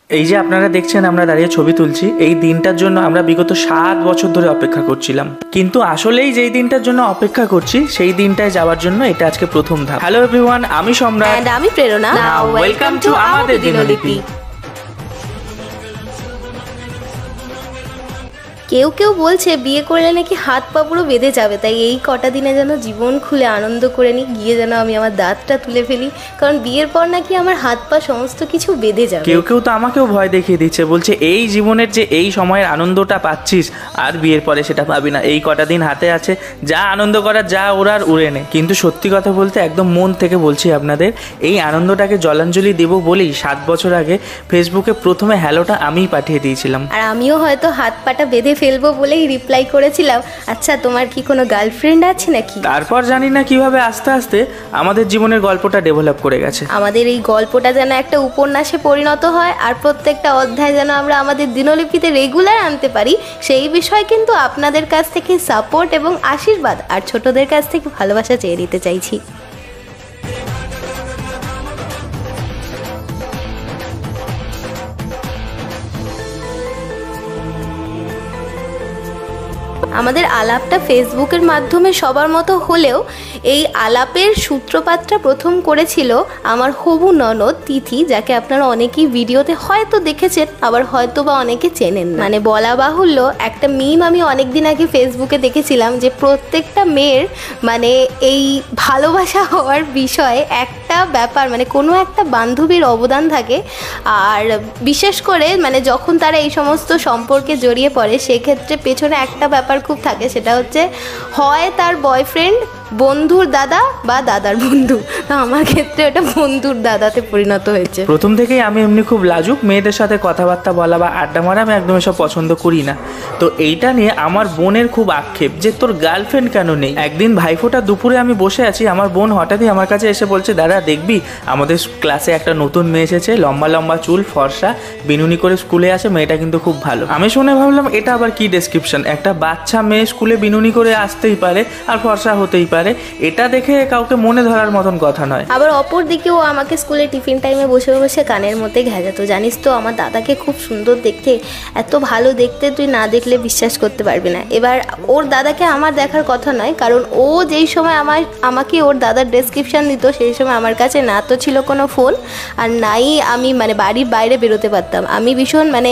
এই যে আপনারা দেখছেন আমরা দাঁড়িয়ে ছবি তুলছি, এই দিনটার জন্য আমরা বিগত 7 বছর ধরে অপেক্ষা করছিলাম, কিন্তু আসলেই যেই দিনটার জন্য অপেক্ষা করছি সেই দিনটায় যাওয়ার জন্য এটা আজকে প্রথম ধাপ। হ্যালো এভরিওয়ান, আমি সম্রাট এন্ড আমি প্রেরণা। নাও ওয়েলকাম টু আমাদের দিনলিপি। কেউ কেউ বলছে বিয়ে করলে নাকি হাত পা পুরো বেঁধে যাবে, তাই এই কটা দিনে যেন জীবন খুলে আনন্দ করে নিই, গিয়ে যেন আমি আমার দাঁতটা তুলে ফেলি, কারণ বিয়ের পর নাকি আমার হাত পা সমস্ত কিছু বেঁধে যাবে। কেউ কেউ তো আমাকেও ভয় দেখিয়ে দিচ্ছে, বলছে এই জীবনের যে এই সময়ের আনন্দটা পাচ্ছিস আর বিয়ের পরে সেটা পাবি না, এই কটা দিন হাতে আছে, যা আনন্দ করার যা ওরার উড়ে নে। কিন্তু সত্যি কথা বলতে একদম মন থেকে বলছি আপনাদের, এই আনন্দটাকে জলাঞ্জলি দেব বলেই 7 বছর আগে ফেসবুকে প্রথমে হ্যালোটা আমিই পাঠিয়ে দিয়েছিলাম। আর আমিও হয়তো হাত পাটা বেঁধে ফেলবো বলেই রিপ্লাই করেছিলাম, আচ্ছা তোমার কি কোনো গার্লফ্রেন্ড আছে নাকি। তারপর জানি না কিভাবে আস্তে আস্তে আমাদের জীবনের গল্পটা ডেভেলপ করে গেছে। আমাদের এই গল্পটা যেন একটা উপন্যাসে পরিণত হয়, আর প্রত্যেকটা অধ্যায় যেন আমরা আমাদের দিনলিপিতে রেগুলার আনতে পারি, সেই বিষয়ে কিন্তু আপনাদের কাছ থেকে সাপোর্ট এবং আশীর্বাদ আর ছোটদের কাছ থেকে ভালোবাসা চেয়ে নিতে চাইছি। আমাদের আলাপটা ফেসবুকের মাধ্যমে সবার মতো হলেও এই আলাপের সূত্রপাতটা প্রথম করেছিল আমার হবু ননদ তিথি, যাকে আপনারা অনেকেই ভিডিওতে হয়তো দেখেছেন, আবার হয়তো বা অনেকে চেনেন না। মানে বলা বাহুল্য, একটা মিম আমি অনেক দিন আগে ফেসবুকে দেখেছিলাম যে প্রত্যেকটা মেয়ের মানে এই ভালোবাসা হওয়ার বিষয়ে একটা ব্যাপার, মানে কোনো একটা বান্ধবীর অবদান থাকে, আর বিশেষ করে মানে যখন তারা এই সমস্ত সম্পর্কে জড়িয়ে পড়ে সেক্ষেত্রে পেছনে একটা ব্যাপার খুব থাকে, সেটা হচ্ছে হয় তার বয়ফ্রেন্ড, বন্ধুর দাদা বা দাদার বন্ধু। তো আমার ক্ষেত্রে ওটা বন্ধুর দাদাতে পরিণত হয়েছে। প্রথম থেকেই আমি এমনি খুব লাজুক, মেয়েদের সাথে কথাবার্তা বলা বা আড্ডা মারা আমি একদম এসব পছন্দ করি না। তো এইটা নিয়ে আমার বোনের খুব আক্ষেপ যে তোর গার্লফ্রেন্ড কেন নেই। একদিন ভাইফোঁটা দুপুরে আমি বসে আছি, আমার বোন হঠাৎই আমার কাছে এসে বলছে, দাদা দেখবি আমাদের ক্লাসে একটা নতুন মেয়ে এসেছে, লম্বা লম্বা চুল, ফর্সা, বিনুনি করে স্কুলে আসে, মেয়েটা কিন্তু খুব ভালো। আমি শুনে ভাবলাম এটা আবার কি ডেসক্রিপশন, একটা বাচ্চা মেয়ে স্কুলে বিনুনি করে আসতেই পারে আর ফর্সা হতেই পারে, এটা দেখে কাউকে মনে ধরার মতন কথা নয়। আবার অপর দিকে ও আমাকে স্কুলে টিফিন টাইমে বসে বসে কানের মধ্যে ঘেঁজাতো, জানিস তো আমার দাদাকে খুব সুন্দর দেখতে, এত ভালো দেখতে, তুই না দেখলে বিশ্বাস করতে পারবি না। এবার ওর দাদাকে আমার দেখার কথা নয়, কারণ ও যেই সময় আমাকে ওর দাদার ডেসক্রিপশান দিত সেই সময় আমার কাছে না তো ছিল কোনো ফোন, আর নাই আমি মানে বাড়ির বাইরে বেরোতে পারতাম। আমি ভীষণ মানে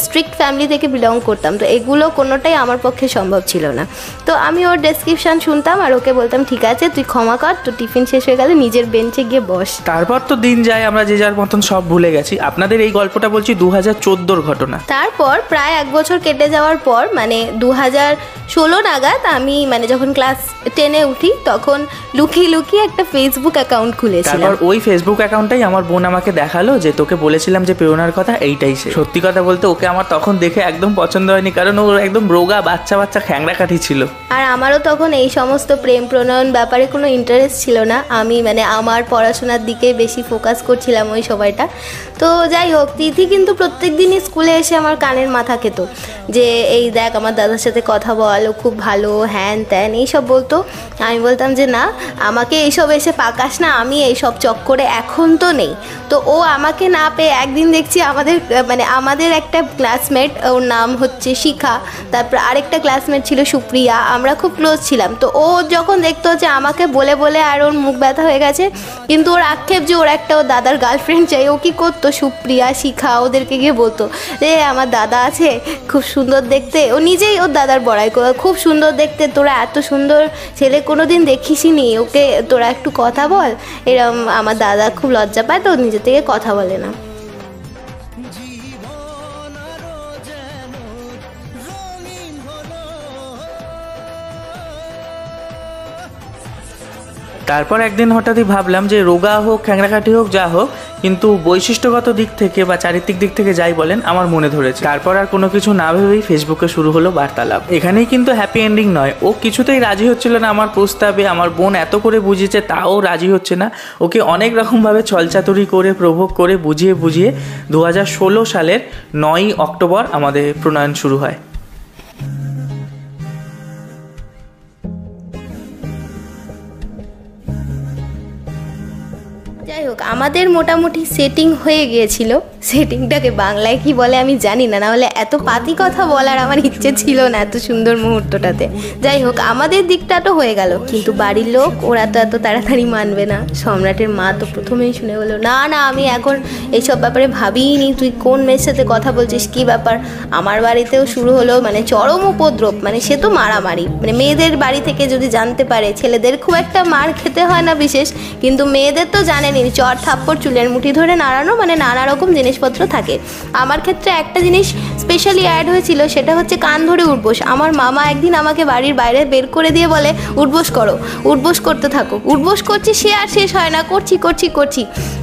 স্ট্রিক্ট ফ্যামিলি থেকে বিলং করতাম, তো এগুলো কোনোটাই আমার পক্ষে সম্ভব ছিল না। তো আমি ওর ডেসক্রিপশান শুনতাম আর ওকে বলতাম ঠিক আছে তুই ক্ষমা কর, তো টিফিন শেষ হয়ে গেলে নিজের বেঞ্চে গিয়ে বস। তারপর তো দিন যায়, আমরা যে যার মতন সব ভুলে গেছি। আপনাদের এই গল্পটা বলছি 2014-র ঘটনা। তারপর প্রায় 1 বছর কেটে যাওয়ার পর মানে 2016 নাগাদ আমি মানে যখন ক্লাস 10-এ উঠি তখন লুকিয়ে লুকিয়ে একটা ফেসবুক অ্যাকাউন্ট খুলেছিলাম। তারপর ওই ফেসবুক অ্যাকাউন্টটাই আমার বোন আমাকে দেখালো যে তোকে বলেছিলাম যে প্রেরণার কথা, এইটাই সে। সত্যি কথা বলতে ওকে আমার তখন দেখে একদম পছন্দ হয়নি, কারণ ও একদম রোগা বাচ্চা বাচ্চা খ্যাংড়াকাঠি ছিল। আর আমারও তখন এই সমস্ত প্রেম প্রণয়ন ব্যাপারে কোনো ইন্টারেস্ট ছিল না, আমি মানে আমার পড়াশোনার দিকে বেশি ফোকাস করছিলাম ওই সময়টা। তো যাই হোক, তিথি কিন্তু প্রত্যেক দিনই স্কুলে এসে আমার কানের মাথা খেত যে এই দেখ আমার দাদার সাথে কথা বল, ও খুব ভালো, হ্যান ত্যান এইসব বলতো। আমি বলতাম যে না, আমাকে এইসব এসে পাকাস না, আমি এইসব চক্করে এখন তো নেই। তো ও আমাকে না পেয়ে একদিন দেখছি আমাদের একটা ক্লাসমেট, ওর নাম হচ্ছে শিখা, তারপর আরেকটা ক্লাসমেট ছিল সুপ্রিয়া, আমরা খুব ক্লোজ ছিলাম। তো ও যখন দেখতো যে আমাকে বলে বলে আর ওর মুখ ব্যথা হয়ে গেছে, কিন্তু ওর আক্ষেপ যে ওর একটা ওর দাদার গার্লফ্রেন্ড চাই, ও কী করতো, সুপ্রিয়া শিখা ওদেরকে গিয়ে বলতো যে আমার দাদা আছে খুব সুন্দর দেখতে, ও নিজেই ওর দাদার বড়াই করে, খুব সুন্দর দেখতে, তোরা এত সুন্দর ছেলে কোনো দিন দেখিসনি, ওকে তোরা একটু কথা বল। এরম আমার দাদা খুব লজ্জা পায়, তো নিজে থেকে কথা বলে না। তারপর একদিন হঠাৎই ভাবলাম যে রোগা হোক, খ্যাংড়াকাঠি হোক, যা হোক, কিন্তু বৈশিষ্ট্যগত দিক থেকে বা চারিত্রিক দিক থেকে যাই বলেন আমার মনে ধরেছে। তারপর আর কোনো কিছু না ভেবেই ফেসবুকে শুরু হলো বার্তালাপ। এখানেই কিন্তু হ্যাপি এন্ডিং নয়, ও কিছুতেই রাজি হচ্ছিল না আমার প্রস্তাবে। আমার বোন এত করে বুঝিয়েছে তাও রাজি হচ্ছে না। ওকে অনেক রকমভাবে ছলচাতুরি করে প্রভোগ করে বুঝিয়ে 2016 সালের 9ই অক্টোবর আমাদের প্রণয়ন শুরু হয়। যাই হোক, আমাদের মোটামুটি সেটিং হয়ে গিয়েছিল। সেটিংটাকে বাংলায় কি বলে আমি জানি না, নাহলে এত পাতি কথা বলার আমার ইচ্ছে ছিল না এত সুন্দর মুহূর্তটাতে। যাই হোক, আমাদের দিকটা তো হয়ে গেল, কিন্তু বাড়ির লোক ওরা তো এত তাড়াতাড়ি মানবে না। সম্রাটের মা তো প্রথমেই শুনে বললো, না না আমি এখন এইসব ব্যাপারে ভাবিনি, তুই কোন মেয়ের সাথে কথা বলছিস, কি ব্যাপার। আমার বাড়িতেও শুরু হলো মানে চরম উপদ্রব, মানে সে তো মারামারি, মানে মেয়েদের বাড়ি থেকে যদি জানতে পারে, ছেলেদের খুব একটা মার খেতে হয় না বিশেষ, কিন্তু মেয়েদের তো জানেনি চর থাপ্পড় চুলের মুঠি ধরে নাড়ানো, মানে নানা রকম জিনিসপত্র থাকে। আমার ক্ষেত্রে একটা জিনিস স্পেশালি অ্যাড হয়েছিল, সেটা হচ্ছে কান ধরে উঠবোস। আমার মামা একদিন আমাকে বাড়ির বাইরে বের করে দিয়ে বলে, উঠবোস করো, উঠবোস করতে থাকো। উঠবোস করছি, সে আর শেষ হয় না, করছি করছি করছি,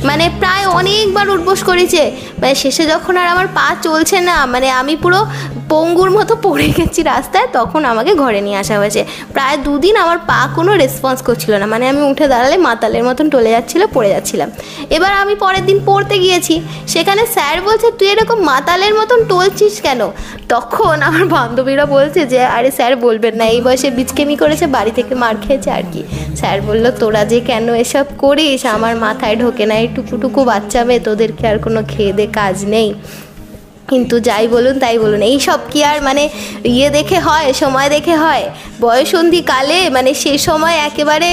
মানে প্রায় অনেকবার উঠবোস করেছে। মানে শেষে যখন আর আমার পা চলছে না, মানে আমি পুরো পঙ্গুর মতো পড়ে গেছি রাস্তায়, তখন আমাকে ঘরে নিয়ে আসা হয়েছে। প্রায় 2 দিন আমার পা কোনো রেসপন্স করছিল না, মানে আমি উঠে দাঁড়ালে মাতালের মতন টলে যাচ্ছিলো, পড়ে যাচ্ছিলাম। এবার আমি পরের দিন পড়তে গিয়েছি, সেখানে স্যার বলছে, তুই এরকম মাতালের মতন টলছিস কেন? তখন আমার বান্ধবীরা বলছে যে, আরে স্যার বলবেন না, এই বয়সে বিচকেমি করেছে, বাড়ি থেকে মার খেয়েছে আর কি। স্যার বলল, তোরা যে কেন এসব করিস আমার মাথায় ঢোকে না, এই টুকুটুকু বাচ্চা মেয়ে, তোদেরকে আর কোনো খেয়ে দে কাজ নেই। কিন্তু যাই বলুন তাই বলুন, এই সব কি আর মানে ইয়ে দেখে হয়, সময় দেখে হয়? বয়সন্ধি কালে মানে সে সময় একেবারে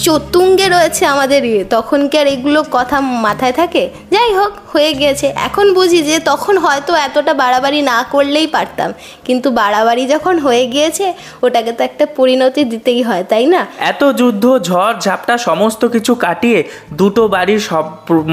চতুঙ্গে রয়েছে আমাদের তখন কি আর এগুলো কথা মাথায় থাকে? যাই হোক, হয়ে গিয়েছে। এখন বুঝি যে তখন হয়তো এতটা বাড়াবাড়ি না করলেই পারতাম, কিন্তু বাড়াবাড়ি যখন হয়ে গিয়েছে ওটাকে তো একটা পরিণতি দিতেই হয়, তাই না? এত যুদ্ধ ঝড় ঝাপটা সমস্ত কিছু কাটিয়ে দুটো বাড়ির সব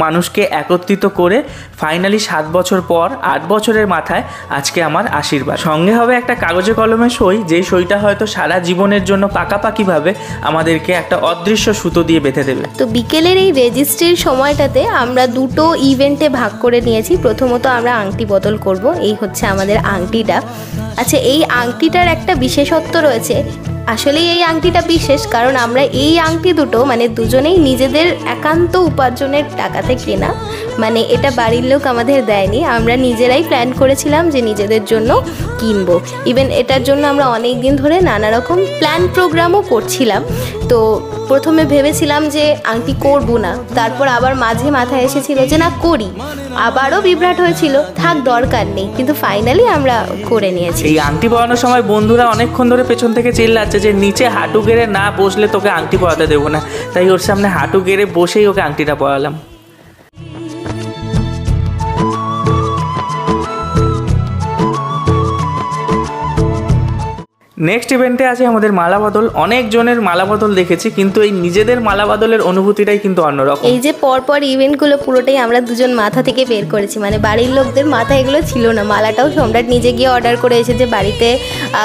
মানুষকে একত্রিত করে ফাইনালি 7 বছর পর 8 বছরের মাথায় আজকে আমার আশীর্বাদ। সঙ্গে হবে একটা কাগজে কলমে সই, যেই সইটা হয়তো সারা জীবনের জন্য পাকাপাকিভাবে আমাদেরকে একটা অদৃশ্য সুতো দিয়ে বেঁধে দেবে। তো বিকেলের এই রেজিস্ট্রির সময়টাতে আমরা দুটো ইভেন্টে ভাগ করে নিয়েছি। প্রথমত আমরা আংটি বদল করব, এই হচ্ছে আমাদের আংটিটা। আচ্ছা, এই আংটিটার একটা বিশেষত্ব রয়েছে। আসলেই এই আংটিটা বিশেষ, কারণ আমরা এই আংটি দুটো মানে দুজনেই নিজেদের একান্ত উপার্জনের টাকাতে কেনা, মানে এটা বাড়ির লোক আমাদের দেয়নি, আমরা নিজেরাই প্ল্যান করেছিলাম যে নিজেদের জন্য কিনবো। ইভেন এটার জন্য আমরা অনেক দিন ধরে নানা রকম প্ল্যান প্রোগ্রামও করছিলাম। তো প্রথমে ভেবেছিলাম যে আংটি করবো না, তারপর আবার মাঝে মাথায় এসেছিল যে না করি, আবারও বিভ্রাট হয়েছিল, থাক দরকার নেই, কিন্তু ফাইনালি আমরা করে নিয়েছি। এই আংটি পরানোর সময় বন্ধুরা অনেকক্ষণ ধরে পেছন থেকে চিল্লাচ্ছে যে নিচে হাঁটু গেড়ে না বসলে তোকে আংটি পরাতে দেবো না, তাই ওর সামনে হাঁটু গেড়ে বসেই ওকে আংটিটা পরালাম। নেক্সট ইভেন্টে আছে আমাদের মালা বদল। অনেক জনের মালা বদল দেখেছি, কিন্তু এই নিজেদের মালা বদলের অনুভূতিটাই কিন্তু অন্যরকম। এই যে পরপর ইভেন্টগুলো পুরোটাই আমরা দুজন মাথা থেকে বের করেছি, মানে বাড়ির লোকদের মাথায় এগুলো ছিল না। মালাটাও সম্রাট নিজে গিয়ে অর্ডার করে এসেছে বাড়িতে,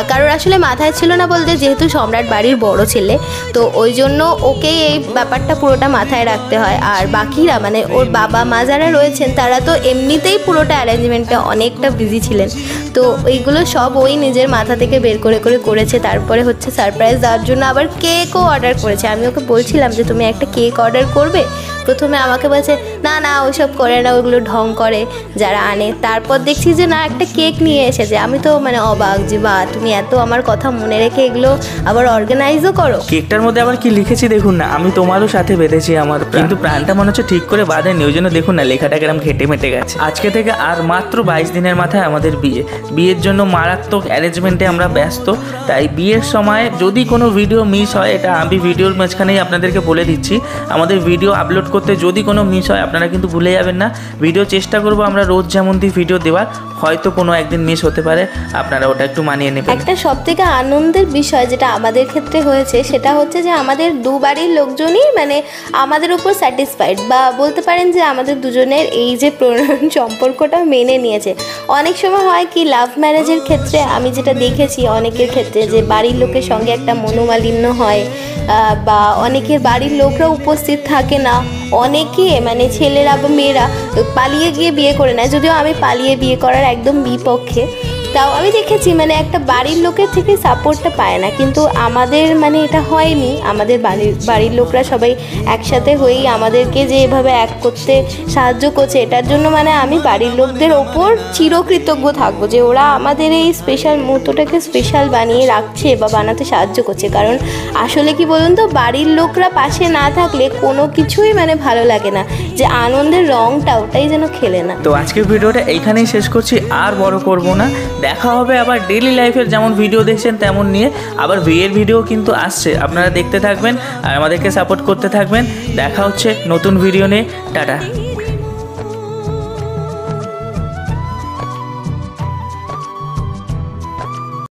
কারোর আসলে মাথায় ছিল না বলতে, যেহেতু সম্রাট বাড়ির বড় ছেলে, তো ওই জন্য ওকেই এই ব্যাপারটা পুরোটা মাথায় রাখতে হয়। আর বাকিরা মানে ওর বাবা মা যারা রয়েছেন তারা তো এমনিতেই পুরোটা অ্যারেঞ্জমেন্টে অনেকটা বিজি ছিলেন, তো এইগুলো সব ওই নিজের মাথা থেকে বের করে করেছে। তারপরে হচ্ছে সারপ্রাইজ দেওয়ার জন্য আবার কেকও অর্ডার করেছে। আমি ওকে বলছিলাম যে তুমি একটা কেক অর্ডার করবে, প্রথমে আমাকে বলছে না না ওইসব করে না, ওইগুলো ঢং করে যারা আনে। তারপর দেখছি যে না, একটা কেক নিয়ে এসেছে। আমি তো মানে অবাক যে বা তুমি এত আমার কথা মনে রেখে এগুলো আবার অর্গানাইজও করো। কেকটার মধ্যে আবার কি লিখেছি দেখুন না, আমি তোমারও সাথে বেঁধেছি আমার, কিন্তু প্রাণটা মনে হচ্ছে ঠিক করে বাঁধেনি, ওই জন্য দেখুন না লেখাটা কেরম ঘেটে মেটে গেছে। আজকে থেকে আর মাত্র 22 দিনের মাথায় আমাদের বিয়ের জন্য মারাত্মক অ্যারেঞ্জমেন্টে আমরা ব্যস্ত। তাই বিয়ের সময় যদি কোনো ভিডিও মিস হয়, এটা আমি ভিডিওর মাঝখানেই আপনাদেরকে বলে দিচ্ছি, আমাদের ভিডিও আপলোড করতে যদি কোনো মিস হয় আপনারা কিন্তু ভুলে যাবেন না। ভিডিও চেষ্টা করব আমরা রোজ যেমন দিই ভিডিও দেওয়ার, হয়তো কোনো একদিন মিস হতে পারে, আপনারা ওটা একটু মানিয়ে নেবেন। একটা সবথেকে আনন্দের বিষয় যেটা আমাদের ক্ষেত্রে হয়েছে সেটা হচ্ছে যে আমাদের দু বাড়ির লোকজনই মানে আমাদের উপর স্যাটিসফাইড, বা বলতে পারেন যে আমাদের দুজনের এই যে প্রণয়ন সম্পর্কটা মেনে নিয়েছে। অনেক সময় হয় কি লাভ ম্যারেজের ক্ষেত্রে আমি যেটা দেখেছি অনেকের ক্ষেত্রে, যে বাড়ির লোকের সঙ্গে একটা মনোমালিন্য হয়, বা অনেকের বাড়ির লোকরা উপস্থিত থাকে না, অনেকে মানে ছেলেরা বা মেয়েরা পালিয়ে গিয়ে বিয়ে করে নেয়, যদিও আমি পালিয়ে বিয়ে করার একদম বিপক্ষে। তাও আমি দেখেছি মানে একটা বাড়ির লোকের থেকে সাপোর্টটা পায় না, কিন্তু আমাদের মানে এটা হয়নি। আমাদের বাড়ির লোকরা সবাই একসাথে হয়েই আমাদেরকে যে এভাবে এক করতে সাহায্য করছে, এটার জন্য মানে আমি বাড়ির লোকদের ওপর চিরকৃতজ্ঞ থাকবো যে ওরা আমাদের এই স্পেশাল মুহূর্তটাকে স্পেশাল বানিয়ে রাখছে বা বানাতে সাহায্য করছে। কারণ আসলে কি বলুন তো, বাড়ির লোকরা পাশে না থাকলে কোনো কিছুই মানে ভালো লাগে না, যে আনন্দের রংটা ওটাই যেন খেলে না। তো আজকের ভিডিওটা এইখানেই শেষ করছি, আর বড় করব না। দেখা হবে আবার ডেইলি লাইফের যেমন ভিডিও দেখছেন তেমন নিয়ে, আবার বিয়ের ভিডিও কিন্তু আসছে, আপনারা দেখতে থাকবেন আর আমাদেরকে সাপোর্ট করতে থাকবেন। দেখা হচ্ছে নতুন ভিডিও নিয়ে। টাটা।